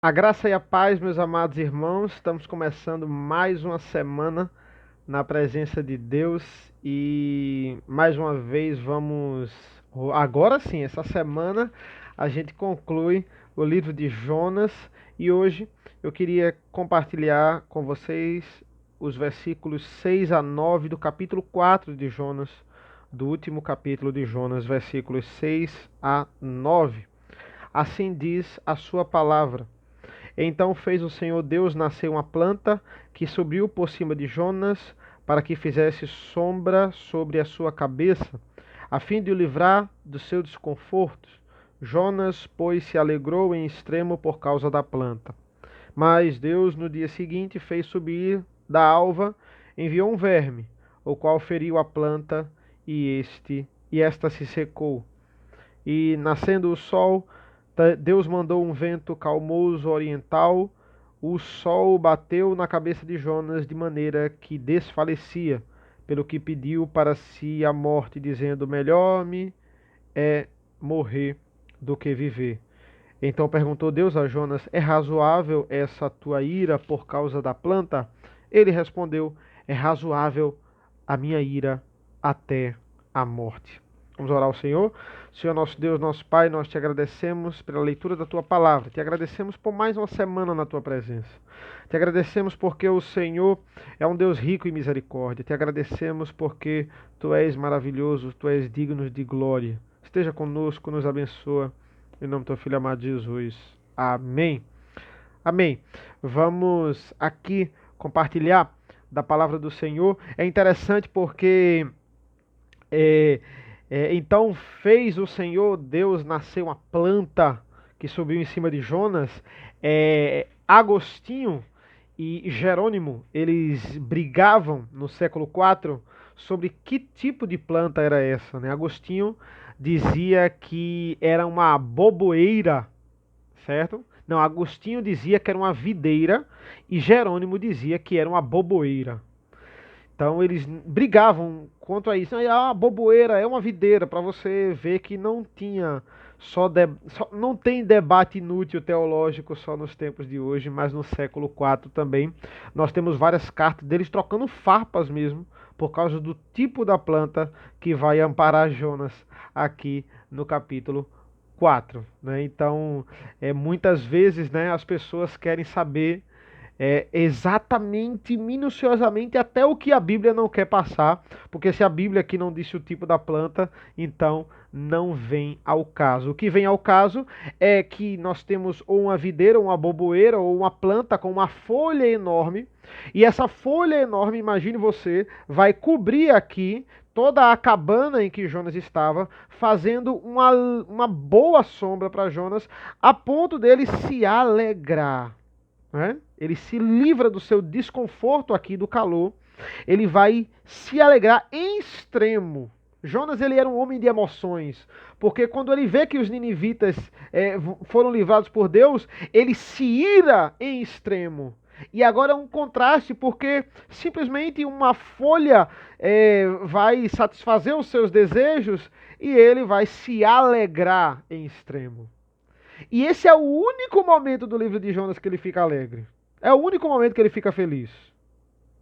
A graça e a paz, meus amados irmãos, estamos começando mais uma semana na presença de Deus e mais uma vez agora sim, essa semana a gente conclui o livro de Jonas e hoje eu queria compartilhar com vocês os versículos 6 a 9 do capítulo 4 de Jonas, do último capítulo de Jonas, versículos 6 a 9. Assim diz a sua palavra. Então fez o Senhor Deus nascer uma planta que subiu por cima de Jonas, para que fizesse sombra sobre a sua cabeça, a fim de o livrar do seu desconforto. Jonas, pois, se alegrou em extremo por causa da planta. Mas Deus, no dia seguinte, fez subir da alva, enviou um verme, o qual feriu a planta, e esta se secou. E nascendo o sol, Deus mandou um vento calmoso oriental. O sol bateu na cabeça de Jonas de maneira que desfalecia, pelo que pediu para si a morte, dizendo: Melhor-me é morrer do que viver. Então perguntou Deus a Jonas: É razoável essa tua ira por causa da planta? Ele respondeu: É razoável a minha ira até a morte. Vamos orar ao Senhor. Senhor nosso Deus, nosso Pai, nós te agradecemos pela leitura da tua palavra. Te agradecemos por mais uma semana na tua presença. Te agradecemos porque o Senhor é um Deus rico em misericórdia. Te agradecemos porque tu és maravilhoso, tu és digno de glória. Esteja conosco, nos abençoa. Em nome do teu filho amado Jesus. Amém. Amém. Vamos aqui compartilhar da palavra do Senhor. É interessante porque é, então fez o Senhor Deus nascer uma planta que subiu em cima de Jonas. Agostinho e Jerônimo, eles brigavam no século IV sobre que tipo de planta era essa, né? Agostinho dizia que era uma boboeira, certo? Não, Agostinho dizia que era uma videira e Jerônimo dizia que era uma boboeira. Então eles brigavam quanto a isso. A boboeira é uma videira, para você ver que não tinha não tem debate inútil teológico só nos tempos de hoje, mas no século IV também. Nós temos várias cartas deles trocando farpas mesmo, por causa do tipo da planta que vai amparar Jonas aqui no capítulo 4. Né? Então, muitas vezes, né, as pessoas querem saber exatamente, minuciosamente, até o que a Bíblia não quer passar, porque se a Bíblia aqui não disse o tipo da planta, então não vem ao caso. O que vem ao caso é que nós temos ou uma videira, ou uma boboeira, ou uma planta com uma folha enorme, e essa folha enorme, imagine você, vai cobrir aqui toda a cabana em que Jonas estava, fazendo uma boa sombra para Jonas, a ponto dele se alegrar. Né? Ele se livra do seu desconforto aqui do calor, ele vai se alegrar em extremo. Jonas ele era um homem de emoções, porque quando ele vê que os ninivitas foram livrados por Deus, ele se ira em extremo. E agora é um contraste, porque simplesmente uma folha vai satisfazer os seus desejos e ele vai se alegrar em extremo. E esse é o único momento do livro de Jonas que ele fica alegre. É o único momento que ele fica feliz.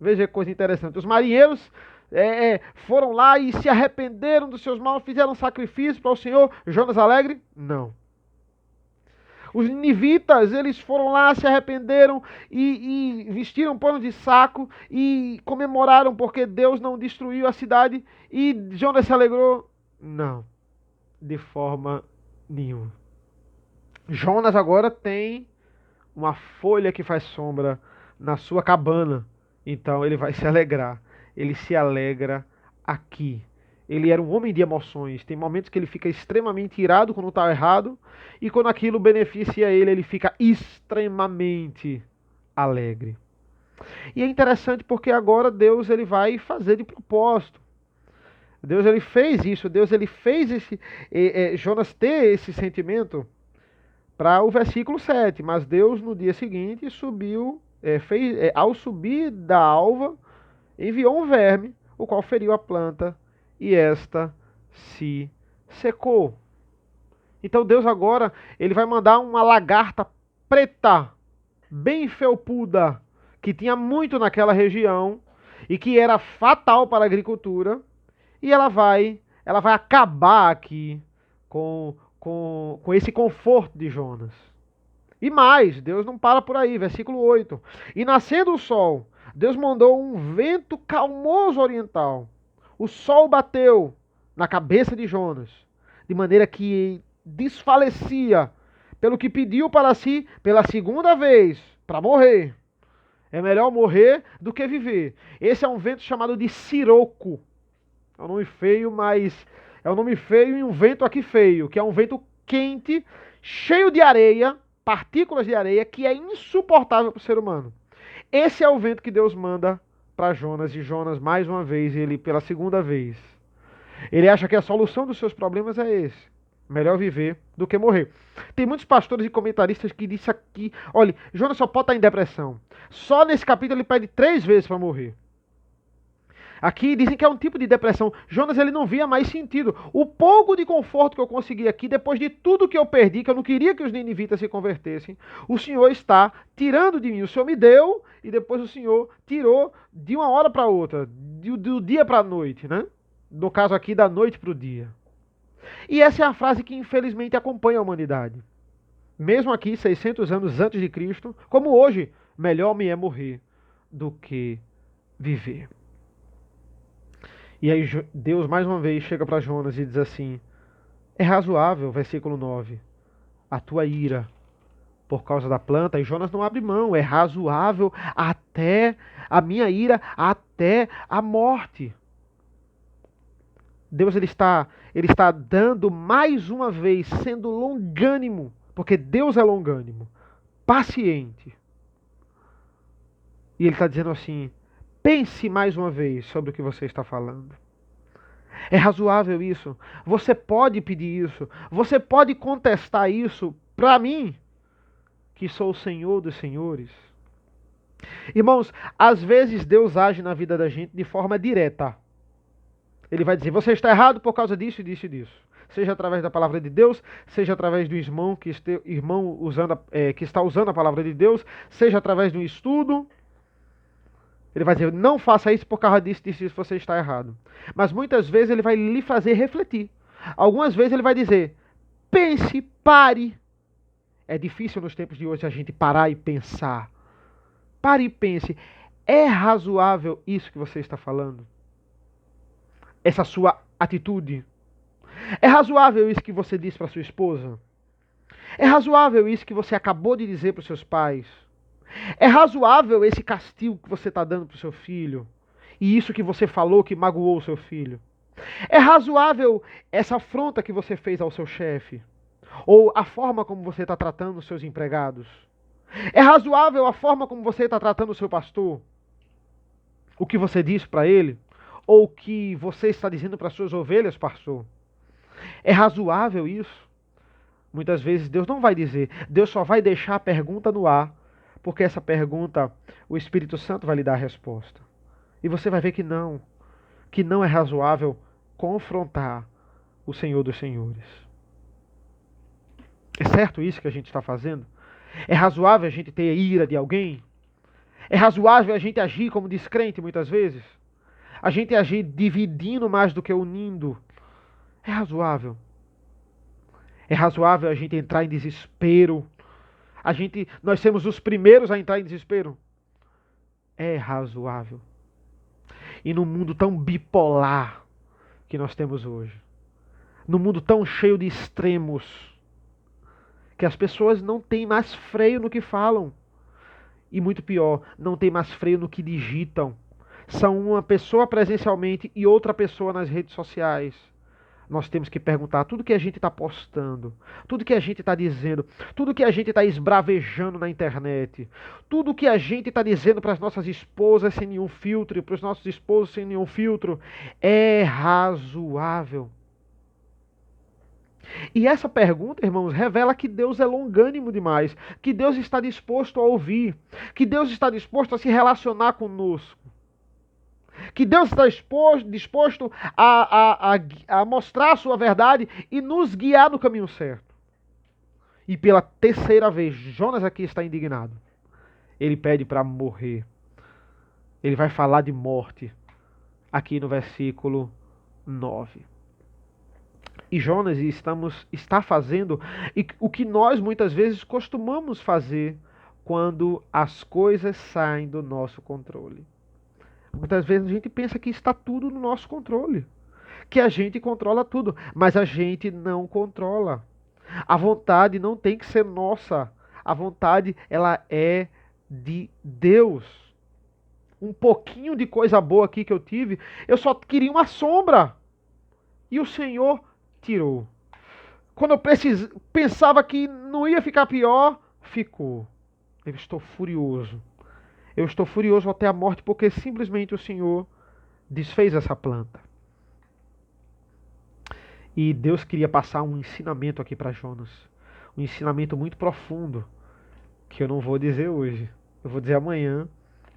Veja que coisa interessante. Os marinheiros foram lá e se arrependeram dos seus maus, fizeram sacrifício para o Senhor. Jonas alegre? Não. Os ninivitas, eles foram lá, se arrependeram e vestiram pano de saco e comemoraram porque Deus não destruiu a cidade. E Jonas se alegrou? Não, de forma nenhuma. Jonas agora tem uma folha que faz sombra na sua cabana. Então ele vai se alegrar. Ele se alegra aqui. Ele era um homem de emoções. Tem momentos que ele fica extremamente irado quando está errado. E quando aquilo beneficia ele, ele fica extremamente alegre. E é interessante porque agora Deus ele vai fazer de propósito. Deus ele fez isso. Deus ele fez Jonas ter esse sentimento para o versículo 7. Mas Deus no dia seguinte subiu, ao subir da alva, enviou um verme, o qual feriu a planta, e esta se secou. Então Deus agora ele vai mandar uma lagarta preta, bem felpuda, que tinha muito naquela região e que era fatal para a agricultura, e ela vai acabar aqui com esse conforto de Jonas. E mais, Deus não para por aí, versículo 8. E nascendo o sol, Deus mandou um vento calmoso oriental. O sol bateu na cabeça de Jonas, de maneira que desfalecia, pelo que pediu para si pela segunda vez, para morrer. É melhor morrer do que viver. Esse é um vento chamado de siroco. É um nome feio, mas é um nome feio e um vento aqui feio, que é um vento quente, cheio de areia, partículas de areia, que é insuportável para o ser humano. Esse é o vento que Deus manda para Jonas, e Jonas, mais uma vez, ele pela segunda vez, ele acha que a solução dos seus problemas é esse. Melhor viver do que morrer. Tem muitos pastores e comentaristas que dizem aqui, olha, Jonas só pode estar em depressão. Só nesse capítulo ele pede 3 vezes para morrer. Aqui dizem que é um tipo de depressão. Jonas, ele não via mais sentido. O pouco de conforto que eu consegui aqui, depois de tudo que eu perdi, que eu não queria que os ninivitas se convertessem, o Senhor está tirando de mim. O Senhor me deu e depois o Senhor tirou de uma hora para outra, do dia para a noite, né? No caso aqui, da noite para o dia. E essa é a frase que infelizmente acompanha a humanidade. Mesmo aqui, 600 anos antes de Cristo, como hoje, melhor me é morrer do que viver. E aí Deus mais uma vez chega para Jonas e diz assim: é razoável, versículo 9, a tua ira por causa da planta, e Jonas não abre mão, é razoável até a minha ira, até a morte. Deus ele está dando mais uma vez, sendo longânimo, porque Deus é longânimo, paciente. E ele está dizendo assim: pense mais uma vez sobre o que você está falando. É razoável isso. Você pode pedir isso. Você pode contestar isso para mim, que sou o Senhor dos senhores. Irmãos, às vezes Deus age na vida da gente de forma direta. Ele vai dizer: você está errado por causa disso e disso e disso. Seja através da palavra de Deus, seja através do irmão que está usando a palavra de Deus, seja através de um estudo. Ele vai dizer: não faça isso por causa disso, disso, disso, você está errado. Mas muitas vezes ele vai lhe fazer refletir. Algumas vezes ele vai dizer: pense, pare. É difícil nos tempos de hoje a gente parar e pensar. Pare e pense. É razoável isso que você está falando? Essa sua atitude? É razoável isso que você disse para sua esposa? É razoável isso que você acabou de dizer para os seus pais? É razoável esse castigo que você está dando para o seu filho? E isso que você falou que magoou o seu filho? É razoável essa afronta que você fez ao seu chefe? Ou a forma como você está tratando os seus empregados? É razoável a forma como você está tratando o seu pastor? O que você disse para ele? Ou o que você está dizendo para as suas ovelhas, pastor? É razoável isso? Muitas vezes Deus não vai dizer. Deus só vai deixar a pergunta no ar, porque essa pergunta o Espírito Santo vai lhe dar a resposta. E você vai ver que não é razoável confrontar o Senhor dos Senhores. É certo isso que a gente está fazendo? É razoável a gente ter ira de alguém? É razoável a gente agir como descrente muitas vezes? A gente agir dividindo mais do que unindo? É razoável? É razoável a gente entrar em desespero? Nós somos os primeiros a entrar em desespero? É razoável? E no mundo tão bipolar que nós temos hoje, no mundo tão cheio de extremos, que as pessoas não têm mais freio no que falam. E muito pior, não tem mais freio no que digitam. São uma pessoa presencialmente e outra pessoa nas redes sociais. Nós temos que perguntar tudo que a gente está postando, tudo que a gente está dizendo, tudo que a gente está esbravejando na internet, tudo que a gente está dizendo para as nossas esposas sem nenhum filtro, para os nossos esposos sem nenhum filtro, é razoável? E essa pergunta, irmãos, revela que Deus é longânimo demais, que Deus está disposto a ouvir, que Deus está disposto a se relacionar conosco, que Deus está disposto a mostrar a sua verdade e nos guiar no caminho certo. E pela terceira vez, Jonas aqui está indignado. Ele pede para morrer. Ele vai falar de morte aqui no versículo 9. E Jonas está fazendo o que nós muitas vezes costumamos fazer quando as coisas saem do nosso controle. Muitas vezes a gente pensa que está tudo no nosso controle, que a gente controla tudo, mas a gente não controla. A vontade não tem que ser nossa. A vontade, ela é de Deus. Um pouquinho de coisa boa aqui que eu tive, eu só queria uma sombra. E o Senhor tirou. Quando eu pensava que não ia ficar pior, ficou. Eu estou furioso. Eu estou furioso até a morte porque simplesmente o Senhor desfez essa planta. E Deus queria passar um ensinamento aqui para Jonas. Um ensinamento muito profundo, que eu não vou dizer hoje. Eu vou dizer amanhã,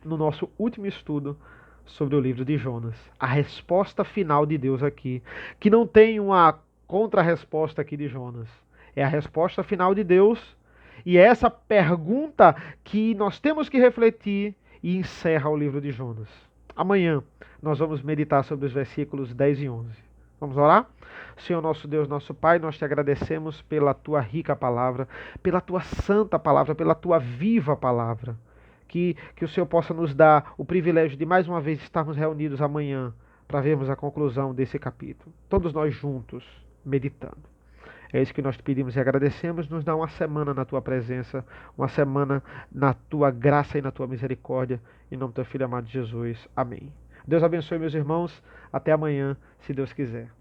no nosso último estudo sobre o livro de Jonas. A resposta final de Deus aqui, que não tem uma contra-resposta aqui de Jonas. É a resposta final de Deus. E é essa pergunta que nós temos que refletir e encerra o livro de Jonas. Amanhã nós vamos meditar sobre os versículos 10 e 11. Vamos orar? Senhor nosso Deus, nosso Pai, nós te agradecemos pela tua rica palavra, pela tua santa palavra, pela tua viva palavra. Que o Senhor possa nos dar o privilégio de mais uma vez estarmos reunidos amanhã para vermos a conclusão desse capítulo. Todos nós juntos, meditando. É isso que nós te pedimos e agradecemos. Nos dá uma semana na tua presença, uma semana na tua graça e na tua misericórdia. Em nome do teu Filho amado Jesus. Amém. Deus abençoe, meus irmãos. Até amanhã, se Deus quiser.